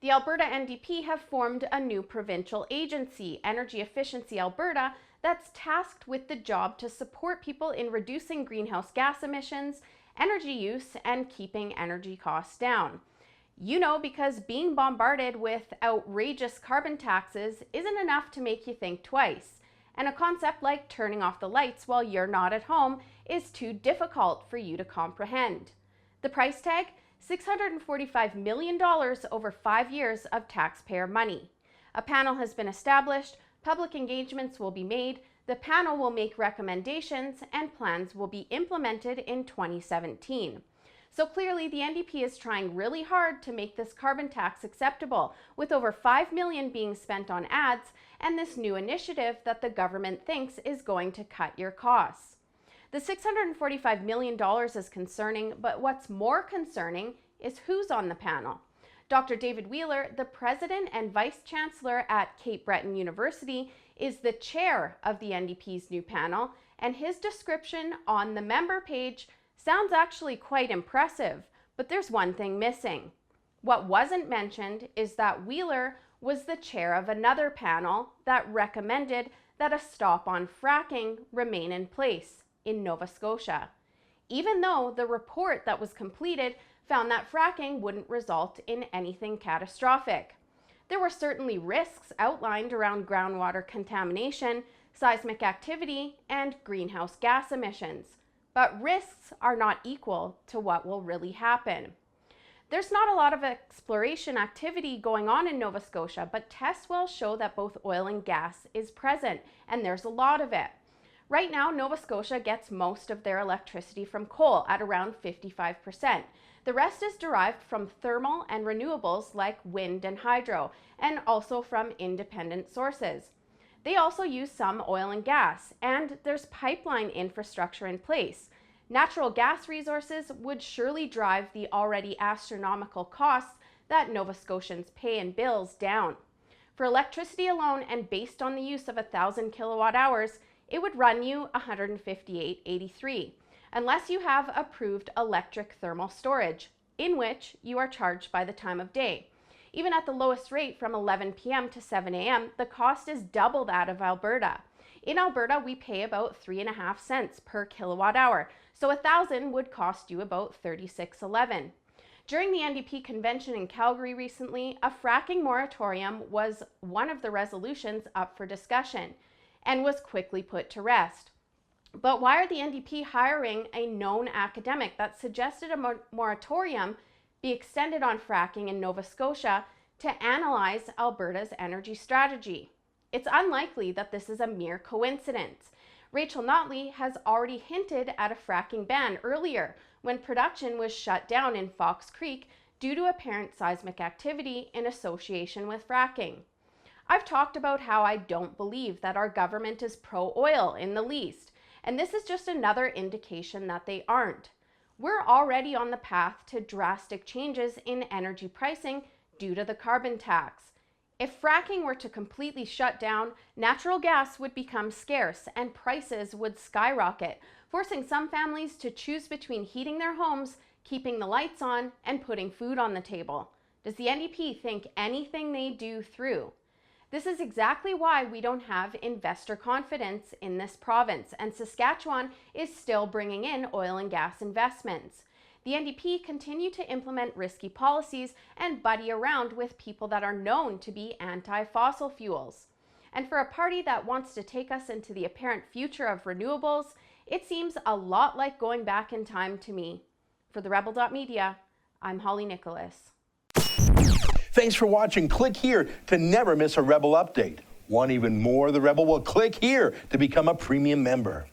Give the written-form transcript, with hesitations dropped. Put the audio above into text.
The Alberta NDP have formed a new provincial agency, Energy Efficiency Alberta, that's tasked with the job to support people in reducing greenhouse gas emissions, energy use, and keeping energy costs down. You know, because being bombarded with outrageous carbon taxes isn't enough to make you think twice. And a concept like turning off the lights while you're not at home is too difficult for you to comprehend. The price tag? $645 million over 5 years of taxpayer money. A panel has been established, public engagements will be made, the panel will make recommendations, and plans will be implemented in 2017. So clearly, the NDP is trying really hard to make this carbon tax acceptable, with over $5 million being spent on ads and this new initiative that the government thinks is going to cut your costs. The $645 million is concerning, but what's more concerning is who's on the panel. Dr. David Wheeler, the president and vice chancellor at Cape Breton University, is the chair of the NDP's new panel, and his description on the member page sounds actually quite impressive, but there's one thing missing. What wasn't mentioned is that Wheeler was the chair of another panel that recommended that a stop on fracking remain in place in Nova Scotia, even though the report that was completed found that fracking wouldn't result in anything catastrophic. There were certainly risks outlined around groundwater contamination, seismic activity, and greenhouse gas emissions, but risks are not equal to what will really happen. There's not a lot of exploration activity going on in Nova Scotia, but test wells show that both oil and gas is present, and there's a lot of it. Right now, Nova Scotia gets most of their electricity from coal at around 55%. The rest is derived from thermal and renewables like wind and hydro, and also from independent sources. They also use some oil and gas, and there's pipeline infrastructure in place. Natural gas resources would surely drive the already astronomical costs that Nova Scotians pay in bills down. For electricity alone, and based on the use of 1,000 kilowatt hours, it would run you $158.83, unless you have approved electric thermal storage, in which you are charged by the time of day. Even at the lowest rate from 11 p.m. to 7 a.m., the cost is double that of Alberta. In Alberta, we pay about 3.5 cents per kilowatt hour, so 1,000 would cost you about $36.11. During the NDP convention in Calgary recently, a fracking moratorium was one of the resolutions up for discussion and was quickly put to rest. But why are the NDP hiring a known academic that suggested a moratorium be extended on fracking in Nova Scotia to analyze Alberta's energy strategy? It's unlikely that this is a mere coincidence. Rachel Notley has already hinted at a fracking ban earlier when production was shut down in Fox Creek due to apparent seismic activity in association with fracking. I've talked about how I don't believe that our government is pro-oil in the least, and this is just another indication that they aren't. We're already on the path to drastic changes in energy pricing due to the carbon tax. If fracking were to completely shut down, natural gas would become scarce and prices would skyrocket, forcing some families to choose between heating their homes, keeping the lights on, and putting food on the table. Does the NDP think anything they do through? This is exactly why we don't have investor confidence in this province, and Saskatchewan is still bringing in oil and gas investments. The NDP continue to implement risky policies and buddy around with people that are known to be anti-fossil fuels. And for a party that wants to take us into the apparent future of renewables, it seems a lot like going back in time to me. For the Rebel.media, I'm Holly Nicholas. Thanks for watching. Click here to never miss a Rebel update. Want even more of the Rebel? Well, click here to become a premium member.